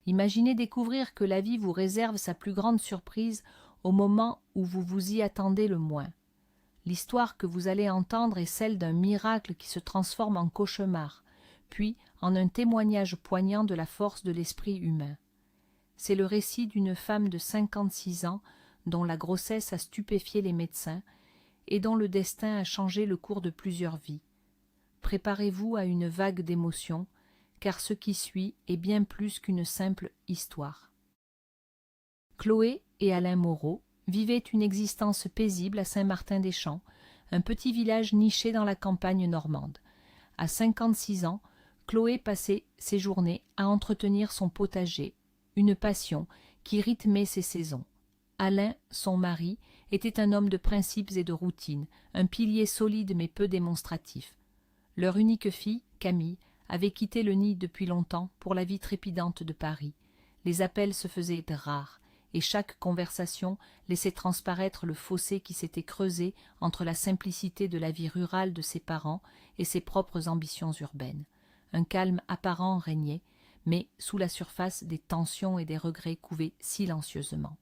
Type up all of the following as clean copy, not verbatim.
Imaginez découvrir que la vie vous réserve sa plus grande surprise au moment où vous vous y attendez le moins. L'histoire que vous allez entendre est celle d'un miracle qui se transforme en cauchemar, puis en un témoignage poignant de la force de l'esprit humain. C'est le récit d'une femme de 56 ans dont la grossesse a stupéfié les médecins et dont le destin a changé le cours de plusieurs vies. Préparez-vous à une vague d'émotions, car ce qui suit est bien plus qu'une simple histoire. Chloé et Alain Moreau vivaient une existence paisible à Saint-Martin-des-Champs, un petit village niché dans la campagne normande. À 56 ans, Chloé passait ses journées à entretenir son potager, une passion qui rythmait ses saisons. Alain, son mari, était un homme de principes et de routine, un pilier solide mais peu démonstratif. Leur unique fille, Camille, avait quitté le nid depuis longtemps pour la vie trépidante de Paris. Les appels se faisaient rares, et chaque conversation laissait transparaître le fossé qui s'était creusé entre la simplicité de la vie rurale de ses parents et ses propres ambitions urbaines. Un calme apparent régnait, mais sous la surface des tensions et des regrets couvaient silencieusement.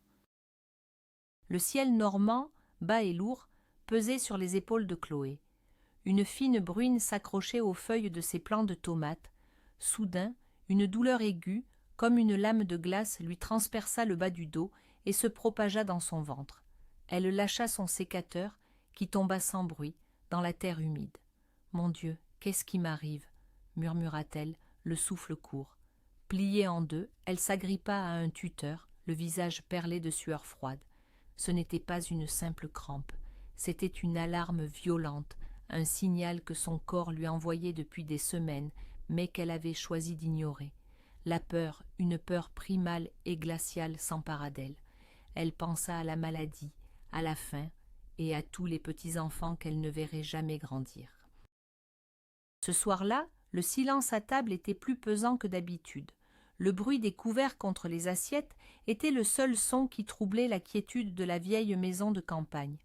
Le ciel normand, bas et lourd, pesait sur les épaules de Chloé. Une fine bruine s'accrochait aux feuilles de ses plants de tomates. Soudain, une douleur aiguë, comme une lame de glace, lui transperça le bas du dos et se propagea dans son ventre. Elle lâcha son sécateur, qui tomba sans bruit, dans la terre humide. « Mon Dieu, qu'est-ce qui m'arrive » murmura-t-elle, le souffle court. Pliée en deux, elle s'agrippa à un tuteur, le visage perlé de sueur froide. Ce n'était pas une simple crampe, c'était une alarme violente, un signal que son corps lui envoyait depuis des semaines, mais qu'elle avait choisi d'ignorer. La peur, une peur primale et glaciale, s'empara d'elle. Elle pensa à la maladie, à la faim et à tous les petits-enfants qu'elle ne verrait jamais grandir. Ce soir-là, le silence à table était plus pesant que d'habitude. Le bruit des couverts contre les assiettes était le seul son qui troublait la quiétude de la vieille maison de campagne.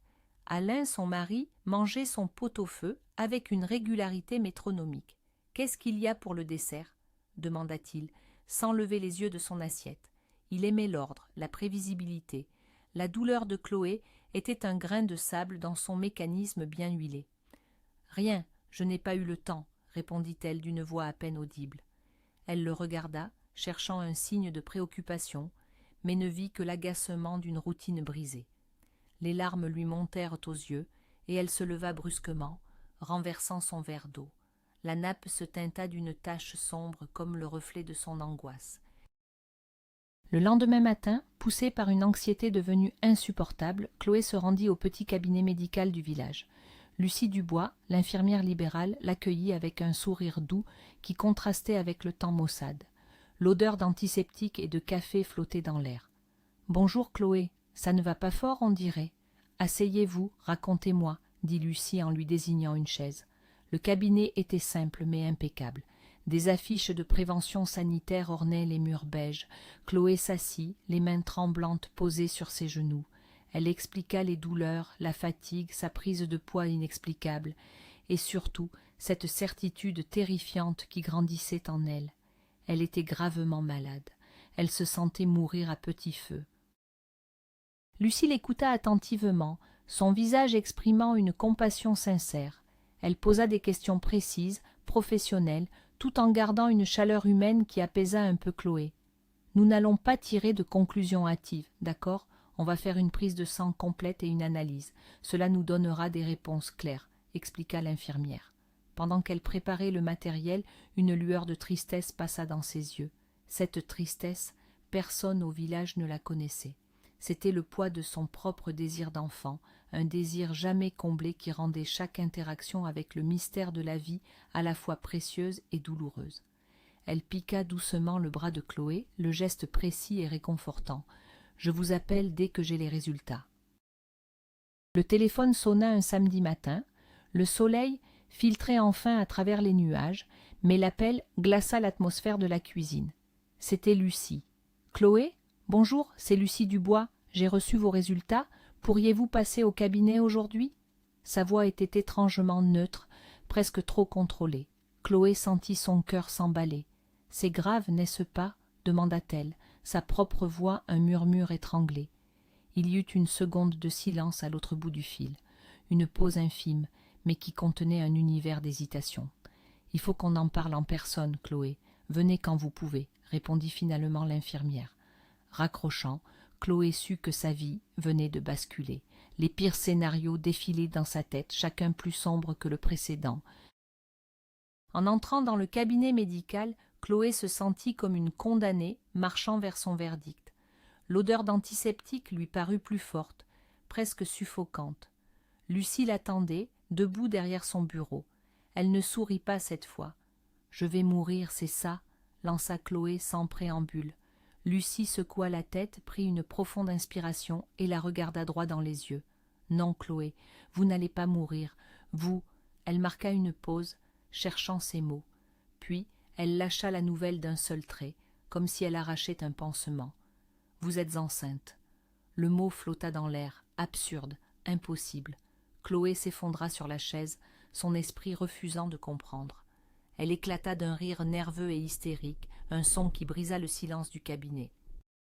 Alain, son mari, mangeait son pot-au-feu avec une régularité métronomique. « Qu'est-ce qu'il y a pour le dessert » demanda-t-il, sans lever les yeux de son assiette. Il aimait l'ordre, la prévisibilité. La douleur de Chloé était un grain de sable dans son mécanisme bien huilé. « Rien, je n'ai pas eu le temps » répondit-elle d'une voix à peine audible. Elle le regarda, cherchant un signe de préoccupation, mais ne vit que l'agacement d'une routine brisée. Les larmes lui montèrent aux yeux, et elle se leva brusquement, renversant son verre d'eau. La nappe se teinta d'une tache sombre comme le reflet de son angoisse. Le lendemain matin, poussée par une anxiété devenue insupportable, Chloé se rendit au petit cabinet médical du village. Lucie Dubois, l'infirmière libérale, l'accueillit avec un sourire doux qui contrastait avec le temps maussade. L'odeur d'antiseptique et de café flottait dans l'air. « Bonjour Chloé, ça ne va pas fort, on dirait. Asseyez-vous, racontez-moi, » dit Lucie en lui désignant une chaise. Le cabinet était simple mais impeccable. Des affiches de prévention sanitaire ornaient les murs beiges. Chloé s'assit, les mains tremblantes posées sur ses genoux. Elle expliqua les douleurs, la fatigue, sa prise de poids inexplicable, et surtout cette certitude terrifiante qui grandissait en elle. Elle était gravement malade. Elle se sentait mourir à petit feu. Lucie l'écouta attentivement, son visage exprimant une compassion sincère. Elle posa des questions précises, professionnelles, tout en gardant une chaleur humaine qui apaisa un peu Chloé. « Nous n'allons pas tirer de conclusions hâtives, d'accord ? On va faire une prise de sang complète et une analyse. Cela nous donnera des réponses claires, » expliqua l'infirmière. Pendant qu'elle préparait le matériel, une lueur de tristesse passa dans ses yeux. Cette tristesse, personne au village ne la connaissait. C'était le poids de son propre désir d'enfant, un désir jamais comblé qui rendait chaque interaction avec le mystère de la vie à la fois précieuse et douloureuse. Elle piqua doucement le bras de Chloé, le geste précis et réconfortant. « Je vous appelle dès que j'ai les résultats. » Le téléphone sonna un samedi matin. Le soleil filtrait enfin à travers les nuages, mais l'appel glaça l'atmosphère de la cuisine. C'était Lucie. « Chloé ? Bonjour, c'est Lucie Dubois. J'ai reçu vos résultats. Pourriez-vous passer au cabinet aujourd'hui ?» Sa voix était étrangement neutre, presque trop contrôlée. Chloé sentit son cœur s'emballer. « C'est grave, n'est-ce pas » demanda-t-elle, sa propre voix un murmure étranglé. Il y eut une seconde de silence à l'autre bout du fil, une pause infime, mais qui contenait un univers d'hésitation. « Il faut qu'on en parle en personne, Chloé. Venez quand vous pouvez, » répondit finalement l'infirmière. Raccrochant, Chloé sut que sa vie venait de basculer. Les pires scénarios défilaient dans sa tête, chacun plus sombre que le précédent. En entrant dans le cabinet médical, Chloé se sentit comme une condamnée marchant vers son verdict. L'odeur d'antiseptique lui parut plus forte, presque suffocante. Lucie l'attendait, debout derrière son bureau. Elle ne sourit pas cette fois. « Je vais mourir, c'est ça ?» lança Chloé sans préambule. Lucie secoua la tête, prit une profonde inspiration et la regarda droit dans les yeux. « Non, Chloé, vous n'allez pas mourir. Vous… » Elle marqua une pause, cherchant ses mots. Puis elle lâcha la nouvelle d'un seul trait, comme si elle arrachait un pansement. « Vous êtes enceinte. » Le mot flotta dans l'air, absurde, impossible. Chloé s'effondra sur la chaise, son esprit refusant de comprendre. Elle éclata d'un rire nerveux et hystérique, un son qui brisa le silence du cabinet.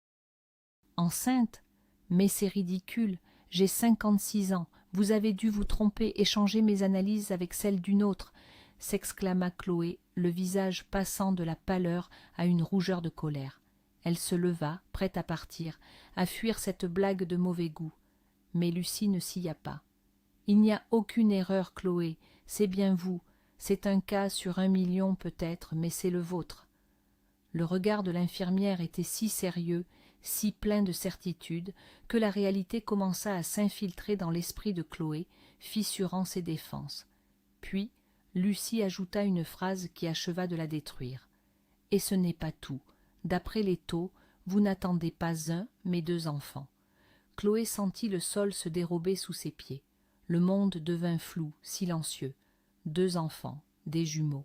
« Enceinte ? Mais c'est ridicule, j'ai 56 ans, vous avez dû vous tromper, échanger mes analyses avec celles d'une autre, » s'exclama Chloé, le visage passant de la pâleur à une rougeur de colère. Elle se leva, prête à partir, à fuir cette blague de mauvais goût. Mais Lucie ne s'y a pas. « Il n'y a aucune erreur, Chloé, c'est bien vous. C'est un cas sur 1 million peut-être, mais c'est le vôtre. » Le regard de l'infirmière était si sérieux, si plein de certitude, que la réalité commença à s'infiltrer dans l'esprit de Chloé, fissurant ses défenses. Puis Lucie ajouta une phrase qui acheva de la détruire. « Et ce n'est pas tout. D'après les taux, vous n'attendez pas 1, mais 2 enfants. » Chloé sentit le sol se dérober sous ses pieds. Le monde devint flou, silencieux. 2 enfants, des jumeaux.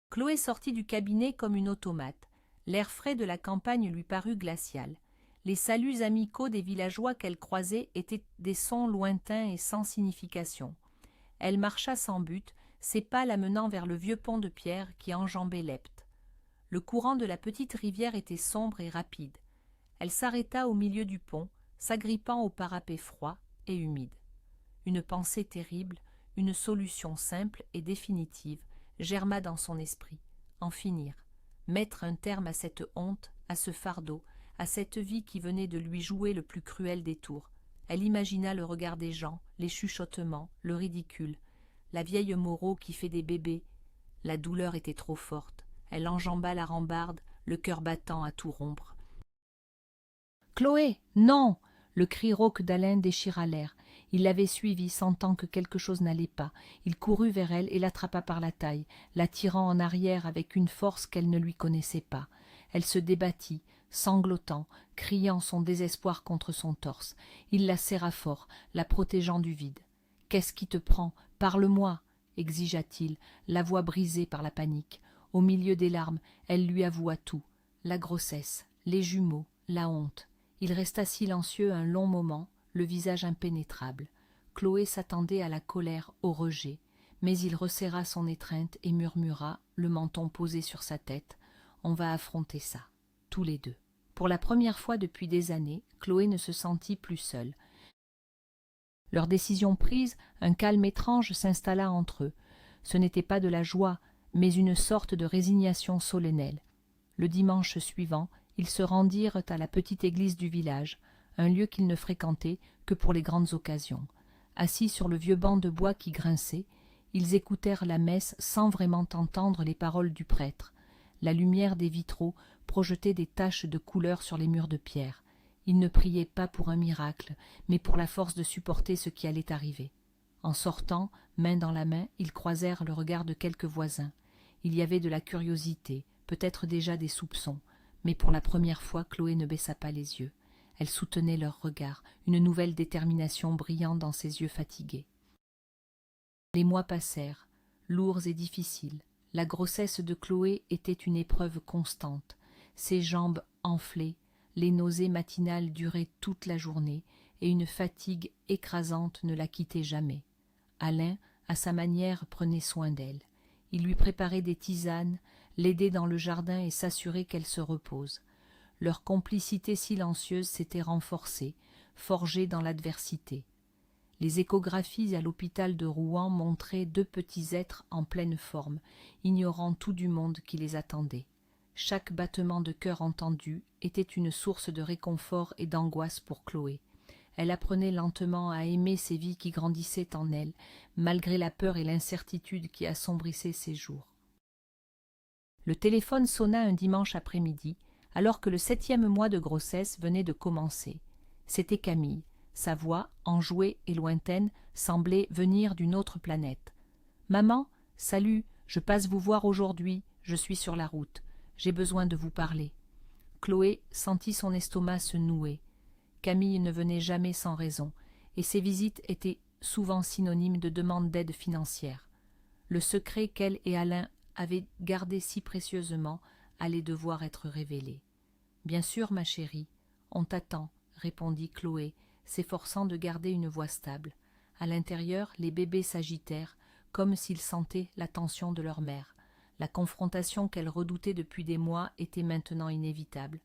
Chloé sortit du cabinet comme une automate. L'air frais de la campagne lui parut glacial. Les saluts amicaux des villageois qu'elle croisait étaient des sons lointains et sans signification. Elle marcha sans but, ses pas la menant vers le vieux pont de pierre qui enjambait l'Epte. Le courant de la petite rivière était sombre et rapide. Elle s'arrêta au milieu du pont, s'agrippant au parapet froid et humide. Une pensée terrible, une solution simple et définitive germa dans son esprit. En finir, mettre un terme à cette honte, à ce fardeau, à cette vie qui venait de lui jouer le plus cruel des tours. Elle imagina le regard des gens, les chuchotements, le ridicule, la vieille Moreau qui fait des bébés. La douleur était trop forte. Elle enjamba la rambarde, le cœur battant à tout rompre. « Chloé, non !» Le cri rauque d'Alain déchira l'air. Il l'avait suivie, sentant que quelque chose n'allait pas. Il courut vers elle et l'attrapa par la taille, l'attirant en arrière avec une force qu'elle ne lui connaissait pas. Elle se débattit, sanglotant, criant son désespoir contre son torse. Il la serra fort, la protégeant du vide. « Qu'est-ce qui te prend ? Parle-moi » exigea-t-il, la voix brisée par la panique. Au milieu des larmes, elle lui avoua tout. La grossesse, les jumeaux, la honte. Il resta silencieux un long moment, le visage impénétrable. Chloé s'attendait à la colère, au rejet, mais il resserra son étreinte et murmura, le menton posé sur sa tête, « On va affronter ça, tous les deux. » Pour la première fois depuis des années, Chloé ne se sentit plus seule. Leur décision prise, un calme étrange s'installa entre eux. Ce n'était pas de la joie, mais une sorte de résignation solennelle. Le dimanche suivant, ils se rendirent à la petite église du village, un lieu qu'ils ne fréquentaient que pour les grandes occasions. Assis sur le vieux banc de bois qui grinçait, ils écoutèrent la messe sans vraiment entendre les paroles du prêtre. La lumière des vitraux projetait des taches de couleur sur les murs de pierre. Ils ne priaient pas pour un miracle, mais pour la force de supporter ce qui allait arriver. En sortant, main dans la main, ils croisèrent le regard de quelques voisins. Il y avait de la curiosité, peut-être déjà des soupçons, mais pour la première fois Chloé ne baissa pas les yeux. Elle soutenait leur regard, une nouvelle détermination brillant dans ses yeux fatigués. Les mois passèrent, lourds et difficiles. La grossesse de Chloé était une épreuve constante. Ses jambes enflées, les nausées matinales duraient toute la journée et une fatigue écrasante ne la quittait jamais. Alain, à sa manière, prenait soin d'elle. Il lui préparait des tisanes, l'aider dans le jardin et s'assurer qu'elle se repose. Leur complicité silencieuse s'était renforcée, forgée dans l'adversité. Les échographies à l'hôpital de Rouen montraient 2 petits êtres en pleine forme, ignorant tout du monde qui les attendait. Chaque battement de cœur entendu était une source de réconfort et d'angoisse pour Chloé. Elle apprenait lentement à aimer ces vies qui grandissaient en elle, malgré la peur et l'incertitude qui assombrissaient ses jours. Le téléphone sonna un dimanche après-midi, alors que le 7e mois de grossesse venait de commencer. C'était Camille. Sa voix, enjouée et lointaine, semblait venir d'une autre planète. « Maman, salut, je passe vous voir aujourd'hui, je suis sur la route. J'ai besoin de vous parler. » Chloé sentit son estomac se nouer. Camille ne venait jamais sans raison, et ses visites étaient souvent synonymes de demandes d'aide financière. Le secret qu'elle et Alain avaient gardé si précieusement allait devoir être révélé. « Bien sûr, ma chérie, on t'attend, » répondit Chloé, s'efforçant de garder une voix stable. À l'intérieur, les bébés s'agitèrent, comme s'ils sentaient la tension de leur mère. La confrontation qu'elle redoutait depuis des mois était maintenant inévitable.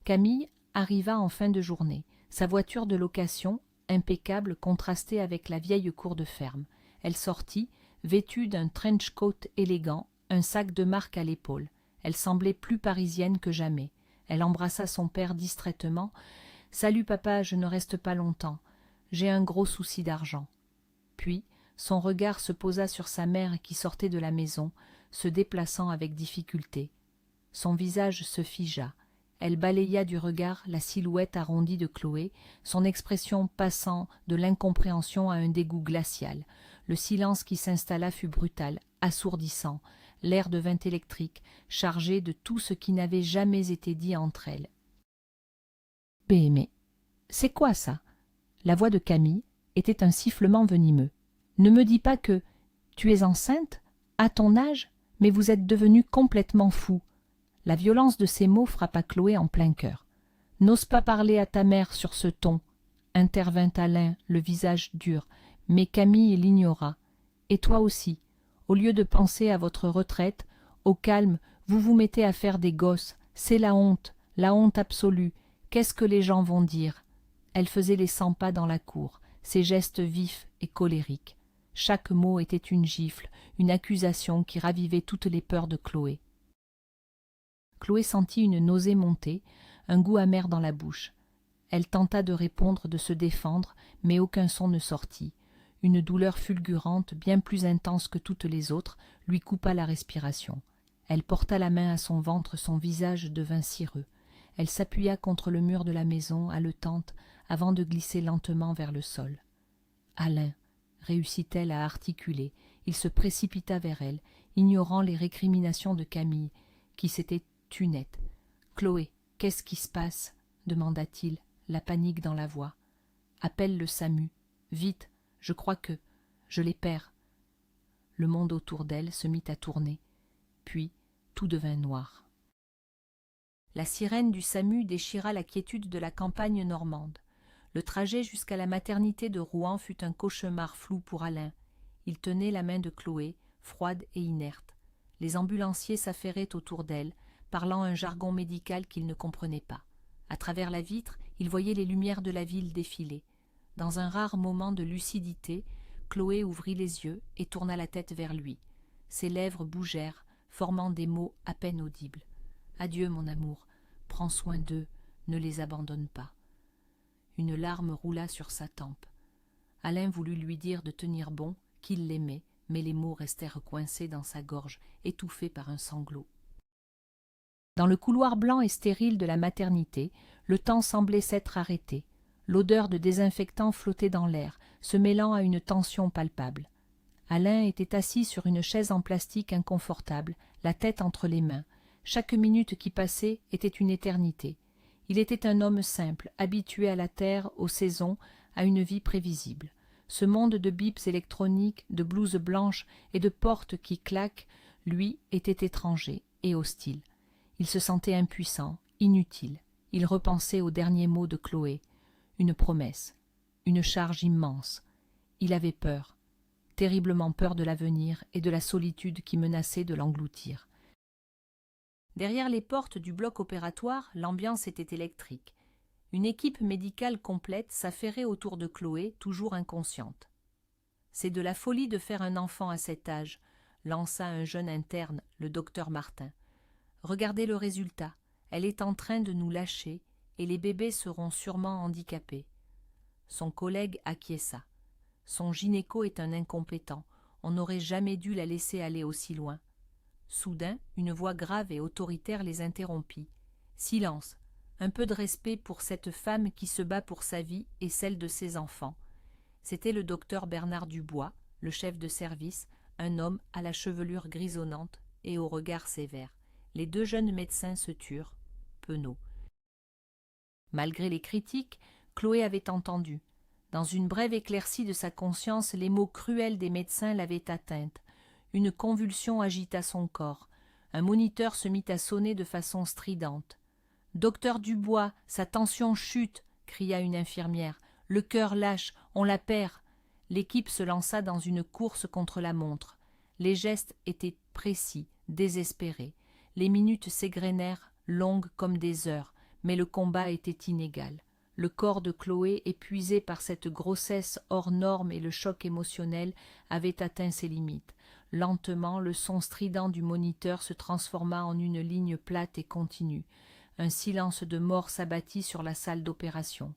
Camille arriva en fin de journée. Sa voiture de location, impeccable, contrastait avec la vieille cour de ferme. Elle sortit, vêtue d'un trench coat élégant, un sac de marque à l'épaule. Elle semblait plus parisienne que jamais. Elle embrassa son père distraitement. « Salut papa, je ne reste pas longtemps. J'ai un gros souci d'argent. » Puis, son regard se posa sur sa mère qui sortait de la maison, se déplaçant avec difficulté. Son visage se figea. Elle balaya du regard la silhouette arrondie de Chloé, son expression passant de l'incompréhension à un dégoût glacial. Le silence qui s'installa fut brutal, assourdissant. L'air devint électrique, chargé de tout ce qui n'avait jamais été dit entre elles. « Mais c'est quoi ça ?» La voix de Camille était un sifflement venimeux. « Ne me dis pas que tu es enceinte, à ton âge, mais vous êtes devenu complètement fou. » La violence de ces mots frappa Chloé en plein cœur. « N'ose pas parler à ta mère sur ce ton, » intervint Alain, le visage dur, mais Camille l'ignora. « Et toi aussi, au lieu de penser à votre retraite, au calme, vous vous mettez à faire des gosses. C'est la honte absolue. Qu'est-ce que les gens vont dire ?» Elle faisait les 100 pas dans la cour, ses gestes vifs et colériques. Chaque mot était une gifle, une accusation qui ravivait toutes les peurs de Chloé. Chloé sentit une nausée monter, un goût amer dans la bouche. Elle tenta de répondre, de se défendre, mais aucun son ne sortit. Une douleur fulgurante, bien plus intense que toutes les autres, lui coupa la respiration. Elle porta la main à son ventre, son visage devint cireux. Elle s'appuya contre le mur de la maison, haletante, avant de glisser lentement vers le sol. « Alain !» réussit-elle à articuler. Il se précipita vers elle, ignorant les récriminations de Camille, qui s'était tue net. « Chloé, qu'est-ce qui se passe ?» demanda-t-il, la panique dans la voix. « Appelle le SAMU. Vite, je crois que je les perds. » Le monde autour d'elle se mit à tourner, puis tout devint noir. La sirène du SAMU déchira la quiétude de la campagne normande. Le trajet jusqu'à la maternité de Rouen fut un cauchemar flou pour Alain. Il tenait la main de Chloé, froide et inerte. Les ambulanciers s'affairaient autour d'elle, parlant un jargon médical qu'il ne comprenait pas. À travers la vitre, il voyait les lumières de la ville défiler. Dans un rare moment de lucidité, Chloé ouvrit les yeux et tourna la tête vers lui. Ses lèvres bougèrent, formant des mots à peine audibles. « Adieu, mon amour, prends soin d'eux, ne les abandonne pas. » Une larme roula sur sa tempe. Alain voulut lui dire de tenir bon, qu'il l'aimait, mais les mots restèrent coincés dans sa gorge, étouffés par un sanglot. Dans le couloir blanc et stérile de la maternité, le temps semblait s'être arrêté. L'odeur de désinfectant flottait dans l'air, se mêlant à une tension palpable. Alain était assis sur une chaise en plastique inconfortable, la tête entre les mains. Chaque minute qui passait était une éternité. Il était un homme simple, habitué à la terre, aux saisons, à une vie prévisible. Ce monde de bips électroniques, de blouses blanches et de portes qui claquent, lui, était étranger et hostile. Il se sentait impuissant, inutile. Il repensait aux derniers mots de Chloé. Une promesse, une charge immense. Il avait peur, terriblement peur de l'avenir et de la solitude qui menaçait de l'engloutir. Derrière les portes du bloc opératoire, l'ambiance était électrique. Une équipe médicale complète s'affairait autour de Chloé, toujours inconsciente. « C'est de la folie de faire un enfant à cet âge », lança un jeune interne, le docteur Martin. « Regardez le résultat, elle est en train de nous lâcher et les bébés seront sûrement handicapés. » Son collègue acquiesça. « Son gynéco est un incompétent, on n'aurait jamais dû la laisser aller aussi loin. » Soudain, une voix grave et autoritaire les interrompit. « Silence, un peu de respect pour cette femme qui se bat pour sa vie et celle de ses enfants. » C'était le docteur Bernard Dubois, le chef de service, un homme à la chevelure grisonnante et au regard sévère. Les deux jeunes médecins se turent, penauds. Malgré les critiques, Chloé avait entendu. Dans une brève éclaircie de sa conscience, les mots cruels des médecins l'avaient atteinte. Une convulsion agita son corps. Un moniteur se mit à sonner de façon stridente. « Docteur Dubois, sa tension chute !» cria une infirmière. « Le cœur lâche, on la perd !» L'équipe se lança dans une course contre la montre. Les gestes étaient précis, désespérés. Les minutes s'égrenèrent, longues comme des heures, mais le combat était inégal. Le corps de Chloé, épuisé par cette grossesse hors norme et le choc émotionnel, avait atteint ses limites. Lentement, le son strident du moniteur se transforma en une ligne plate et continue. Un silence de mort s'abattit sur la salle d'opération.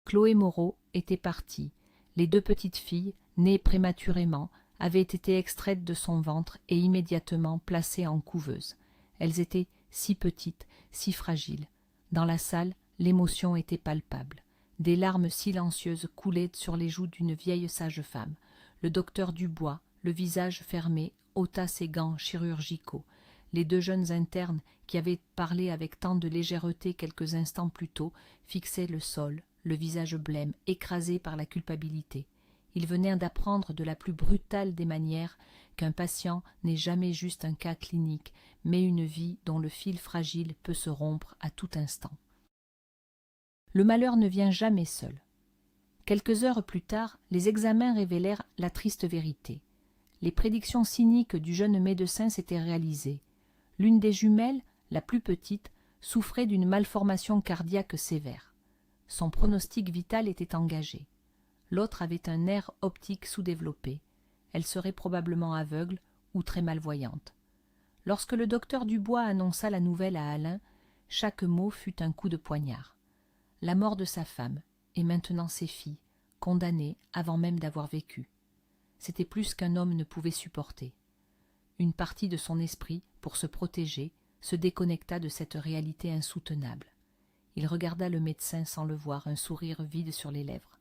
Chloé Moreau était partie. Les deux petites filles, nées prématurément, avaient été extraites de son ventre et immédiatement placées en couveuse. Elles étaient si petites, si fragiles. Dans la salle, l'émotion était palpable. Des larmes silencieuses coulaient sur les joues d'une vieille sage-femme. Le docteur Dubois, le visage fermé, ôta ses gants chirurgicaux. Les deux jeunes internes, qui avaient parlé avec tant de légèreté quelques instants plus tôt, fixaient le sol, le visage blême, écrasé par la culpabilité. Ils venaient d'apprendre de la plus brutale des manières qu'un patient n'est jamais juste un cas clinique, mais une vie dont le fil fragile peut se rompre à tout instant. Le malheur ne vient jamais seul. Quelques heures plus tard, les examens révélèrent la triste vérité. Les prédictions cyniques du jeune médecin s'étaient réalisées. L'une des jumelles, la plus petite, souffrait d'une malformation cardiaque sévère. Son pronostic vital était engagé. L'autre avait un nerf optique sous-développé. Elle serait probablement aveugle ou très malvoyante. Lorsque le docteur Dubois annonça la nouvelle à Alain, chaque mot fut un coup de poignard. La mort de sa femme, et maintenant ses filles, condamnées avant même d'avoir vécu. C'était plus qu'un homme ne pouvait supporter. Une partie de son esprit, pour se protéger, se déconnecta de cette réalité insoutenable. Il regarda le médecin sans le voir, un sourire vide sur les lèvres.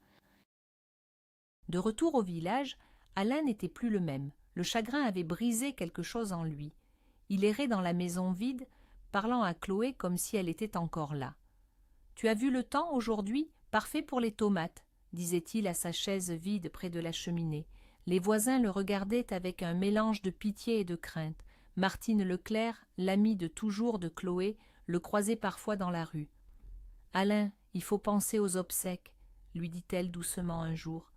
De retour au village, Alain n'était plus le même. Le chagrin avait brisé quelque chose en lui. Il errait dans la maison vide, parlant à Chloé comme si elle était encore là. « Tu as vu le temps aujourd'hui, parfait pour les tomates », disait-il à sa chaise vide près de la cheminée. Les voisins le regardaient avec un mélange de pitié et de crainte. Martine Leclerc, l'amie de toujours de Chloé, le croisait parfois dans la rue. « Alain, il faut penser aux obsèques », lui dit-elle doucement un jour.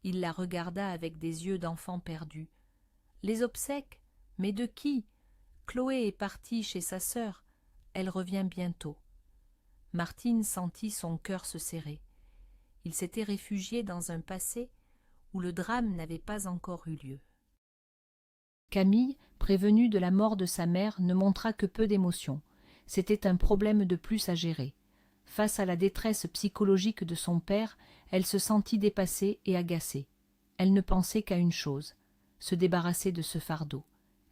Il la regarda avec des yeux d'enfant perdu. « Les obsèques? Mais de qui? Chloé est partie chez sa sœur. Elle revient bientôt. » Martine sentit son cœur se serrer. Il s'était réfugié dans un passé où le drame n'avait pas encore eu lieu. Camille, prévenue de la mort de sa mère, ne montra que peu d'émotion. C'était un problème de plus à gérer. Face à la détresse psychologique de son père, elle se sentit dépassée et agacée. Elle ne pensait qu'à une chose, se débarrasser de ce fardeau.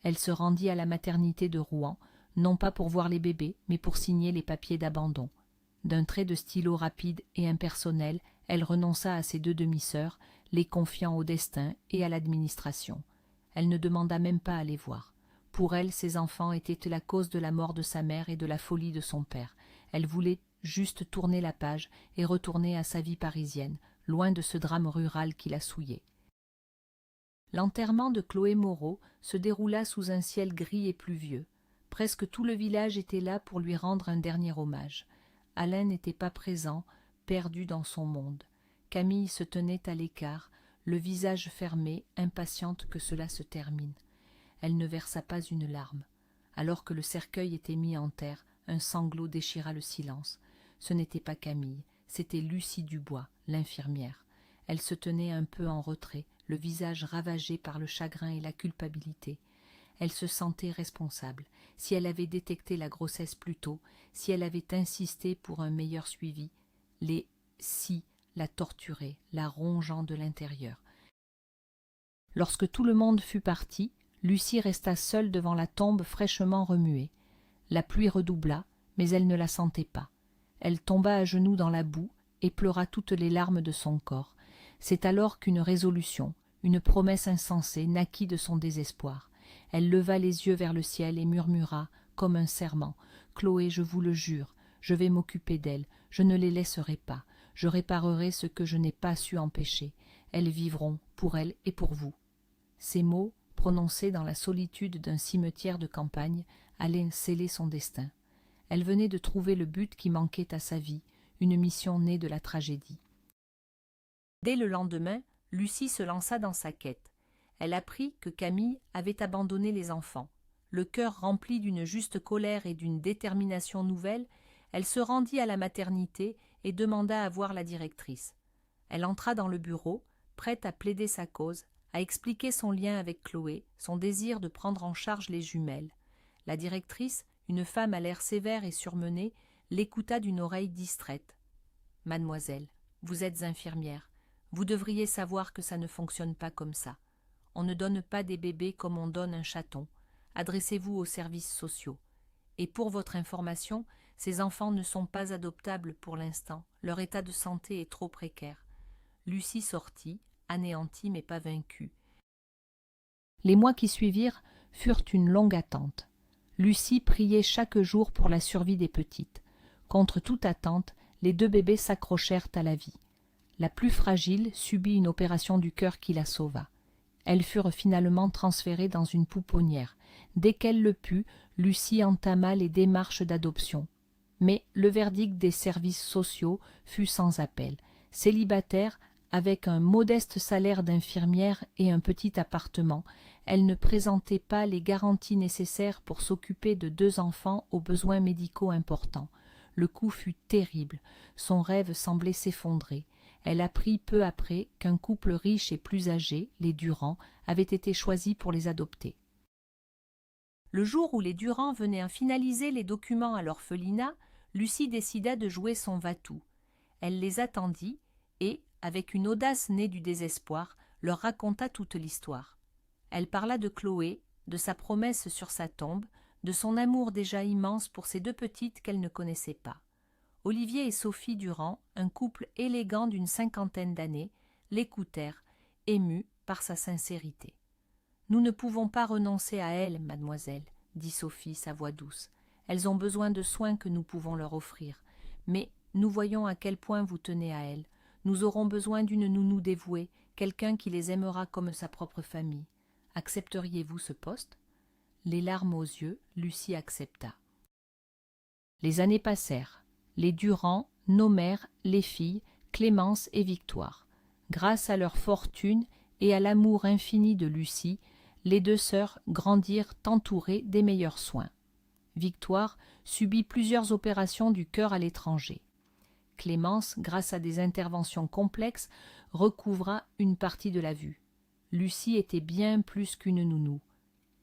Elle se rendit à la maternité de Rouen, non pas pour voir les bébés, mais pour signer les papiers d'abandon. D'un trait de stylo rapide et impersonnel, elle renonça à ses deux demi-sœurs, les confiant au destin et à l'administration. Elle ne demanda même pas à les voir. Pour elle, ses enfants étaient la cause de la mort de sa mère et de la folie de son père. Elle voulait juste tourner la page et retourner à sa vie parisienne, loin de ce drame rural qui la souillait. L'enterrement de Chloé Moreau se déroula sous un ciel gris et pluvieux. Presque tout le village était là pour lui rendre un dernier hommage. Alain n'était pas présent, perdu dans son monde. Camille se tenait à l'écart, le visage fermé, impatiente que cela se termine. Elle ne versa pas une larme. Alors que le cercueil était mis en terre, un sanglot déchira le silence. Ce n'était pas Camille, c'était Lucie Dubois, l'infirmière. Elle se tenait un peu en retrait, le visage ravagé par le chagrin et la culpabilité. Elle se sentait responsable. Si elle avait détecté la grossesse plus tôt, si elle avait insisté pour un meilleur suivi, les « si » la torturaient, la rongeant de l'intérieur. Lorsque tout le monde fut parti, Lucie resta seule devant la tombe fraîchement remuée. La pluie redoubla, mais elle ne la sentait pas. Elle tomba à genoux dans la boue et pleura toutes les larmes de son corps. C'est alors qu'une résolution, une promesse insensée naquit de son désespoir. Elle leva les yeux vers le ciel et murmura, comme un serment, « Chloé, je vous le jure, je vais m'occuper d'elles, je ne les laisserai pas, je réparerai ce que je n'ai pas su empêcher. Elles vivront, pour elles et pour vous. » Ces mots, prononcés dans la solitude d'un cimetière de campagne, allaient sceller son destin. Elle venait de trouver le but qui manquait à sa vie, une mission née de la tragédie. Dès le lendemain, Lucie se lança dans sa quête. Elle apprit que Camille avait abandonné les enfants. Le cœur rempli d'une juste colère et d'une détermination nouvelle, elle se rendit à la maternité et demanda à voir la directrice. Elle entra dans le bureau, prête à plaider sa cause, à expliquer son lien avec Chloé, son désir de prendre en charge les jumelles. La directrice, une femme à l'air sévère et surmené, l'écouta d'une oreille distraite. « Mademoiselle, vous êtes infirmière. Vous devriez savoir que ça ne fonctionne pas comme ça. On ne donne pas des bébés comme on donne un chaton. Adressez-vous aux services sociaux. Et pour votre information, ces enfants ne sont pas adoptables pour l'instant. Leur état de santé est trop précaire. » Lucie sortit, anéantie mais pas vaincue. Les mois qui suivirent furent une longue attente. Lucie priait chaque jour pour la survie des petites. Contre toute attente, les 2 bébés s'accrochèrent à la vie. La plus fragile subit une opération du cœur qui la sauva. Elles furent finalement transférées dans une pouponnière. Dès qu'elle le put, Lucie entama les démarches d'adoption. Mais le verdict des services sociaux fut sans appel. Célibataire, avec un modeste salaire d'infirmière et un petit appartement, elle ne présentait pas les garanties nécessaires pour s'occuper de 2 enfants aux besoins médicaux importants. Le coup fut terrible, son rêve semblait s'effondrer. Elle apprit peu après qu'un couple riche et plus âgé, les Durand, avait été choisi pour les adopter. Le jour où les Durand venaient à finaliser les documents à l'orphelinat, Lucie décida de jouer son va-tout. Elle les attendit et, avec une audace née du désespoir, leur raconta toute l'histoire. Elle parla de Chloé, de sa promesse sur sa tombe, de son amour déjà immense pour ces 2 petites qu'elle ne connaissait pas. Olivier et Sophie Durand, un couple élégant d'une 50aine d'années, l'écoutèrent, émus par sa sincérité. « Nous ne pouvons pas renoncer à elles, mademoiselle, » dit Sophie, sa voix douce. « Elles ont besoin de soins que nous pouvons leur offrir. Mais nous voyons à quel point vous tenez à elles. Nous aurons besoin d'une nounou dévouée, quelqu'un qui les aimera comme sa propre famille. Accepteriez-vous ce poste ?» Les larmes aux yeux, Lucie accepta. Les années passèrent. Les Durand nommèrent les filles Clémence et Victoire. Grâce à leur fortune et à l'amour infini de Lucie, les 2 sœurs grandirent entourées des meilleurs soins. Victoire subit plusieurs opérations du cœur à l'étranger. Clémence, grâce à des interventions complexes, recouvra une partie de la vue. Lucie était bien plus qu'une nounou.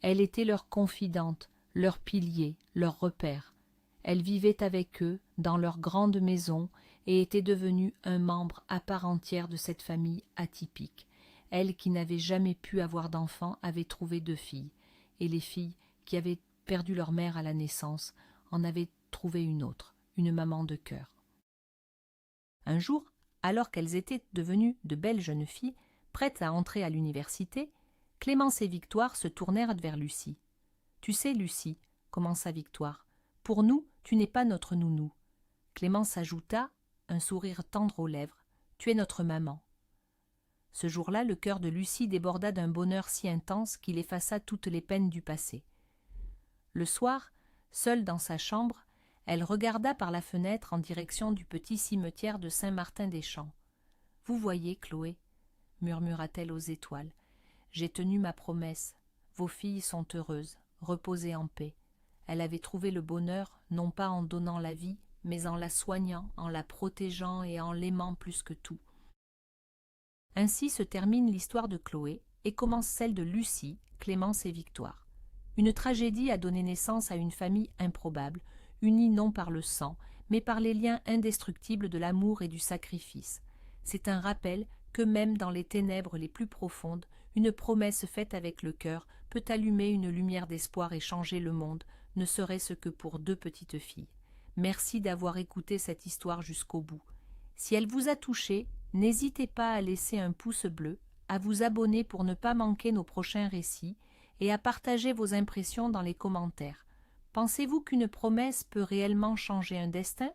Elle était leur confidente, leur pilier, leur repère. Elle vivait avec eux dans leur grande maison et était devenue un membre à part entière de cette famille atypique. Elle qui n'avait jamais pu avoir d'enfants avait trouvé 2 filles, et les filles qui avaient perdu leur mère à la naissance en avaient trouvé une autre, une maman de cœur. Un jour, alors qu'elles étaient devenues de belles jeunes filles, prêtes à entrer à l'université, Clémence et Victoire se tournèrent vers Lucie. « Tu sais, Lucie, » commença Victoire, « pour nous, tu n'es pas notre nounou. » Clémence ajouta, un sourire tendre aux lèvres, « Tu es notre maman. » Ce jour-là, le cœur de Lucie déborda d'un bonheur si intense qu'il effaça toutes les peines du passé. Le soir, seule dans sa chambre, elle regarda par la fenêtre en direction du petit cimetière de Saint-Martin-des-Champs. « Vous voyez, Chloé, murmura-t-elle aux étoiles. J'ai tenu ma promesse. Vos filles sont heureuses, reposez en paix. Elle avait trouvé le bonheur, non pas en donnant la vie, mais en la soignant, en la protégeant et en l'aimant plus que tout. Ainsi se termine l'histoire de Chloé et commence celle de Lucie, Clémence et Victoire. Une tragédie a donné naissance à une famille improbable, unie non par le sang, mais par les liens indestructibles de l'amour et du sacrifice. C'est un rappel que même dans les ténèbres les plus profondes, une promesse faite avec le cœur peut allumer une lumière d'espoir et changer le monde, ne serait-ce que pour deux petites filles. Merci d'avoir écouté cette histoire jusqu'au bout. Si elle vous a touché, n'hésitez pas à laisser un pouce bleu, à vous abonner pour ne pas manquer nos prochains récits et à partager vos impressions dans les commentaires. Pensez-vous qu'une promesse peut réellement changer un destin ?